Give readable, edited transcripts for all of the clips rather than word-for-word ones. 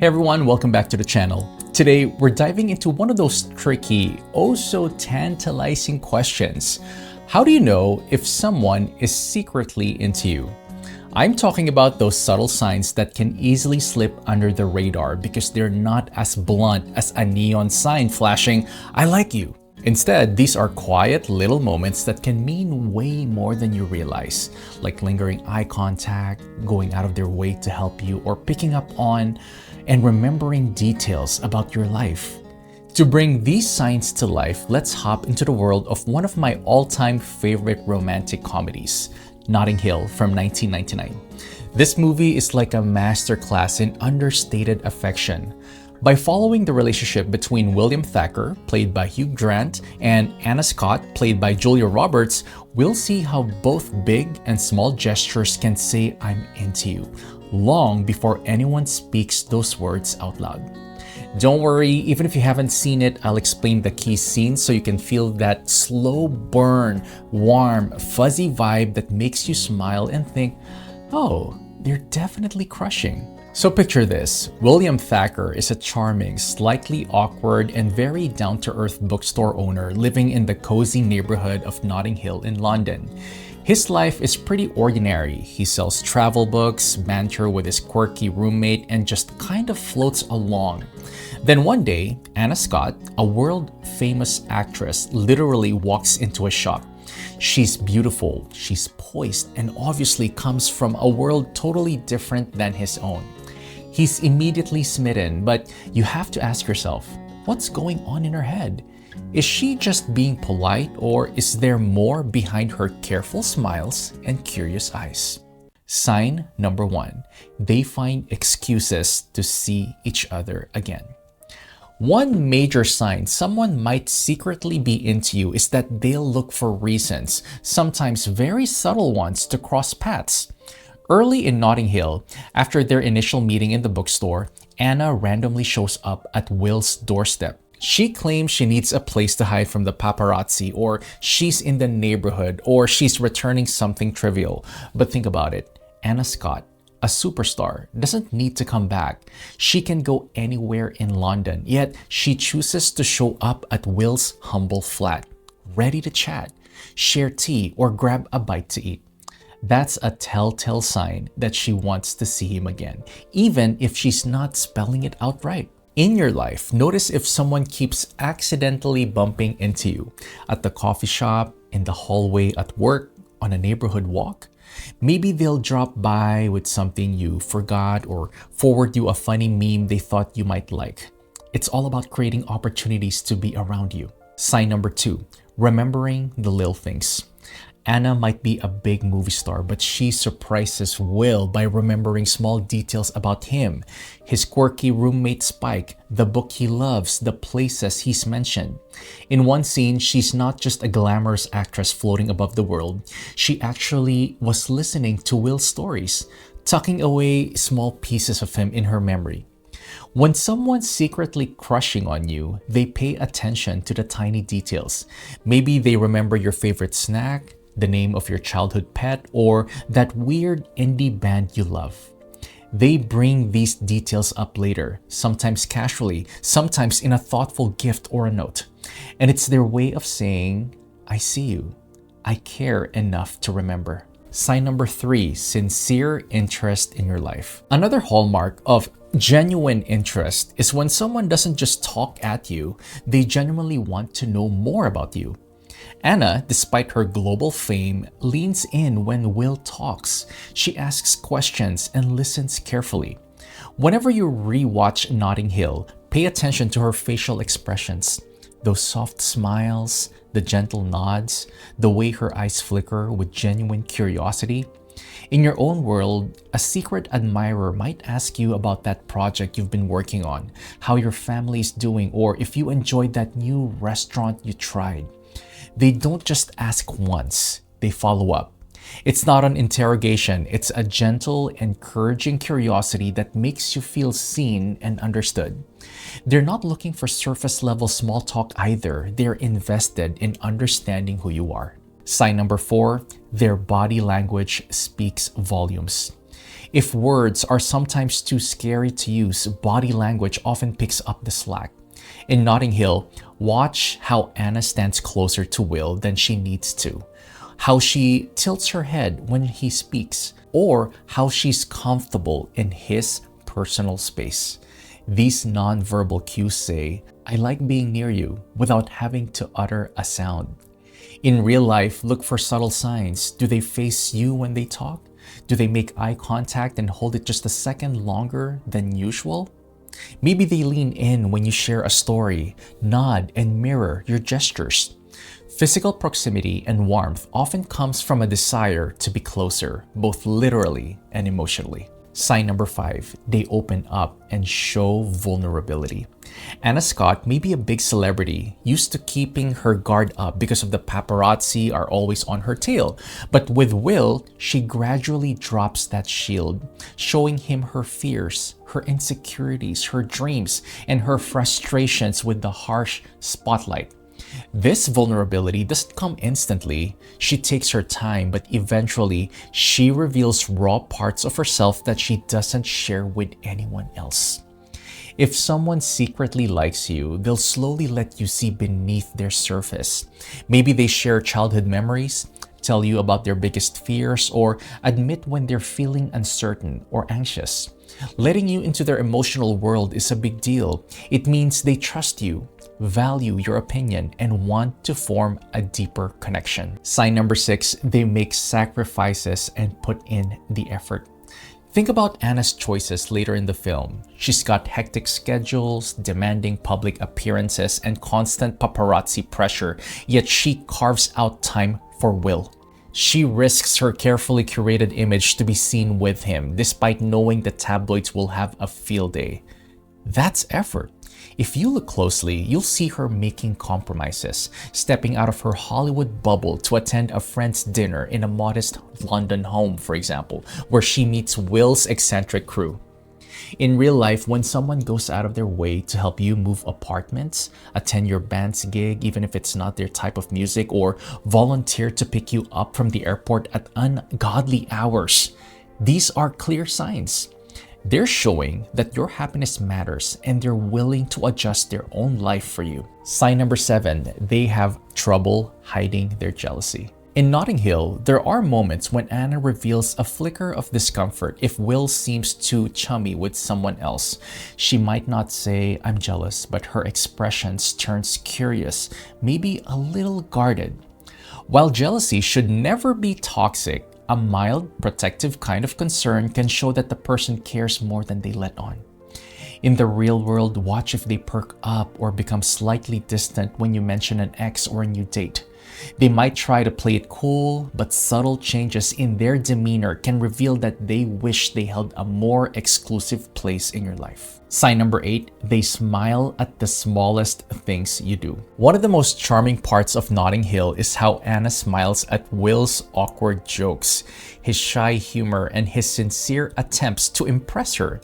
Hey everyone, welcome back to the channel. Today, we're diving into one of those tricky, oh so tantalizing questions. How do you know if someone is secretly into you? I'm talking about those subtle signs that can easily slip under the radar because they're not as blunt as a neon sign flashing, "I like you." Instead, these are quiet little moments that can mean way more than you realize, like lingering eye contact, going out of their way to help you, or picking up on and remembering details about your life. To bring these signs to life, let's hop into the world of one of my all-time favorite romantic comedies, Notting Hill from 1999. This movie is like a masterclass in understated affection. By following the relationship between William Thacker, played by Hugh Grant, and Anna Scott, played by Julia Roberts, we'll see how both big and small gestures can say "I'm into you" long before anyone speaks those words out loud. Don't worry, even if you haven't seen it, I'll explain the key scenes so you can feel that slow burn, warm, fuzzy vibe that makes you smile and think, "Oh, they're definitely crushing." So picture this. William Thacker is a charming, slightly awkward, and very down-to-earth bookstore owner living in the cozy neighborhood of Notting Hill in London. His life is pretty ordinary. He sells travel books, banter with his quirky roommate, and just kind of floats along. Then one day, Anna Scott, a world-famous actress, literally walks into a shop. She's beautiful, she's poised, and obviously comes from a world totally different than his own. He's immediately smitten, but you have to ask yourself, what's going on in her head? Is she just being polite, or is there more behind her careful smiles and curious eyes? Sign number one, they find excuses to see each other again. One major sign someone might secretly be into you is that they'll look for reasons, sometimes very subtle ones, to cross paths. Early in Notting Hill, after their initial meeting in the bookstore, Anna randomly shows up at Will's doorstep. She claims she needs a place to hide from the paparazzi, or she's in the neighborhood, or she's returning something trivial. But think about it. Anna Scott, a superstar, doesn't need to come back. She can go anywhere in London, yet she chooses to show up at Will's humble flat, ready to chat, share tea, or grab a bite to eat. That's a telltale sign that she wants to see him again, even if she's not spelling it out right. In your life, notice if someone keeps accidentally bumping into you at the coffee shop, in the hallway at work, on a neighborhood walk. Maybe they'll drop by with something you forgot or forward you a funny meme they thought you might like. It's all about creating opportunities to be around you. Sign number two, remembering the little things. Anna might be a big movie star, but she surprises Will by remembering small details about him, his quirky roommate Spike, the book he loves, the places he's mentioned. In one scene, she's not just a glamorous actress floating above the world. She actually was listening to Will's stories, tucking away small pieces of him in her memory. When someone's secretly crushing on you, they pay attention to the tiny details. Maybe they remember your favorite snack, the name of your childhood pet, or that weird indie band you love. They bring these details up later, sometimes casually, sometimes in a thoughtful gift or a note. And it's their way of saying, "I see you. I care enough to remember." Sign number three, sincere interest in your life. Another hallmark of genuine interest is when someone doesn't just talk at you, they genuinely want to know more about you. Anna, despite her global fame, leans in when Will talks. She asks questions and listens carefully. Whenever you rewatch Notting Hill, pay attention to her facial expressions. Those soft smiles, the gentle nods, the way her eyes flicker with genuine curiosity. In your own world, a secret admirer might ask you about that project you've been working on, how your family is doing, or if you enjoyed that new restaurant you tried. They don't just ask once, they follow up. It's not an interrogation, it's a gentle, encouraging curiosity that makes you feel seen and understood. They're not looking for surface-level small talk either. They're invested in understanding who you are. Sign number four, their body language speaks volumes. If words are sometimes too scary to use, body language often picks up the slack. In Notting Hill, watch how Anna stands closer to Will than she needs to, how she tilts her head when he speaks, or how she's comfortable in his personal space. These nonverbal cues say, "I like being near you," without having to utter a sound. In real life, look for subtle signs. Do they face you when they talk? Do they make eye contact and hold it just a second longer than usual? Maybe they lean in when you share a story, nod, and mirror your gestures. Physical proximity and warmth often comes from a desire to be closer, both literally and emotionally. Sign number 5, they open up and show vulnerability. Anna Scott may be a big celebrity, used to keeping her guard up because of the paparazzi are always on her tail. But with Will, she gradually drops that shield, showing him her fears, her insecurities, her dreams, and her frustrations with the harsh spotlight. This vulnerability doesn't come instantly. She takes her time, but eventually she reveals raw parts of herself that she doesn't share with anyone else. If someone secretly likes you, they'll slowly let you see beneath their surface. Maybe they share childhood memories, tell you about their biggest fears, or admit when they're feeling uncertain or anxious. Letting you into their emotional world is a big deal. It means they trust you, value your opinion, and want to form a deeper connection. Sign number 6, they make sacrifices and put in the effort. Think about Anna's choices later in the film. She's got hectic schedules, demanding public appearances, and constant paparazzi pressure, yet she carves out time for Will. She risks her carefully curated image to be seen with him, despite knowing the tabloids will have a field day. That's effort. If you look closely, you'll see her making compromises, stepping out of her Hollywood bubble to attend a friend's dinner in a modest London home, for example, where she meets Will's eccentric crew. In real life, when someone goes out of their way to help you move apartments, attend your band's gig even if it's not their type of music, or volunteer to pick you up from the airport at ungodly hours, these are clear signs. They're showing that your happiness matters and they're willing to adjust their own life for you. Sign number 7, they have trouble hiding their jealousy. In Notting Hill, there are moments when Anna reveals a flicker of discomfort if Will seems too chummy with someone else. She might not say, "I'm jealous," but her expressions turns curious, maybe a little guarded. While jealousy should never be toxic, a mild, protective kind of concern can show that the person cares more than they let on. In the real world, watch if they perk up or become slightly distant when you mention an ex or a new date. They might try to play it cool, but subtle changes in their demeanor can reveal that they wish they held a more exclusive place in your life. Sign number 8, they smile at the smallest things you do. One of the most charming parts of Notting Hill is how Anna smiles at Will's awkward jokes, his shy humor, and his sincere attempts to impress her.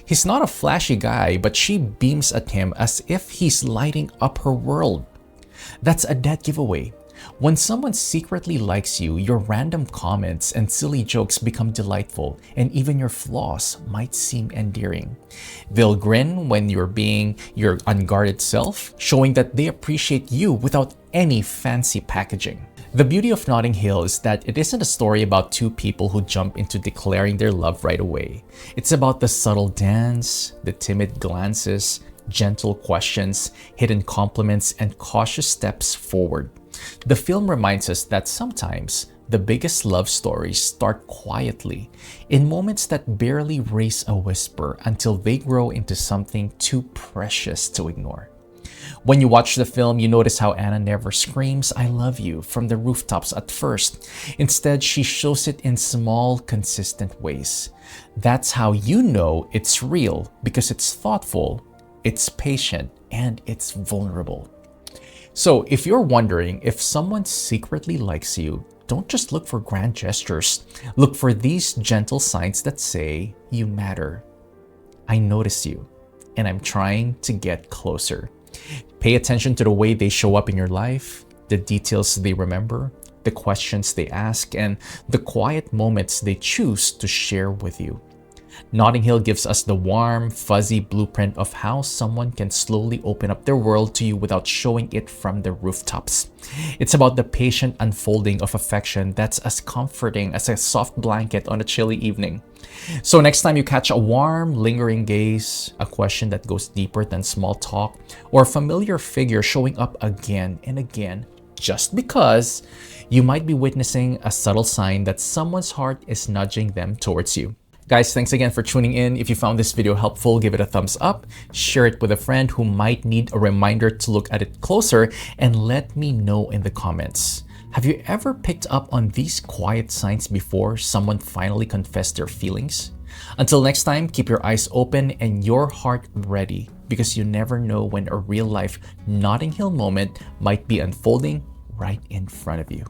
He's not a flashy guy, but she beams at him as if he's lighting up her world. That's a dead giveaway. When someone secretly likes you, your random comments and silly jokes become delightful, and even your flaws might seem endearing. They'll grin when you're being your unguarded self, showing that they appreciate you without any fancy packaging. The beauty of Notting Hill is that it isn't a story about two people who jump into declaring their love right away. It's about the subtle dance, the timid glances, gentle questions, hidden compliments, and cautious steps forward. The film reminds us that sometimes the biggest love stories start quietly, in moments that barely raise a whisper until they grow into something too precious to ignore. When you watch the film, you notice how Anna never screams, "I love you" from the rooftops at first. Instead, she shows it in small, consistent ways. That's how you know it's real, because it's thoughtful, it's patient, and it's vulnerable. So if you're wondering if someone secretly likes you, don't just look for grand gestures. Look for these gentle signs that say, "You matter. I notice you, and I'm trying to get closer." Pay attention to the way they show up in your life, the details they remember, the questions they ask, and the quiet moments they choose to share with you. Notting Hill gives us the warm, fuzzy blueprint of how someone can slowly open up their world to you without showing it from the rooftops. It's about the patient unfolding of affection that's as comforting as a soft blanket on a chilly evening. So next time you catch a warm, lingering gaze, a question that goes deeper than small talk, or a familiar figure showing up again and again, just because, you might be witnessing a subtle sign that someone's heart is nudging them towards you. Guys, thanks again for tuning in. If you found this video helpful, give it a thumbs up, share it with a friend who might need a reminder to look at it closer, and let me know in the comments. Have you ever picked up on these quiet signs before someone finally confessed their feelings? Until next time, keep your eyes open and your heart ready, because you never know when a real-life Notting Hill moment might be unfolding right in front of you.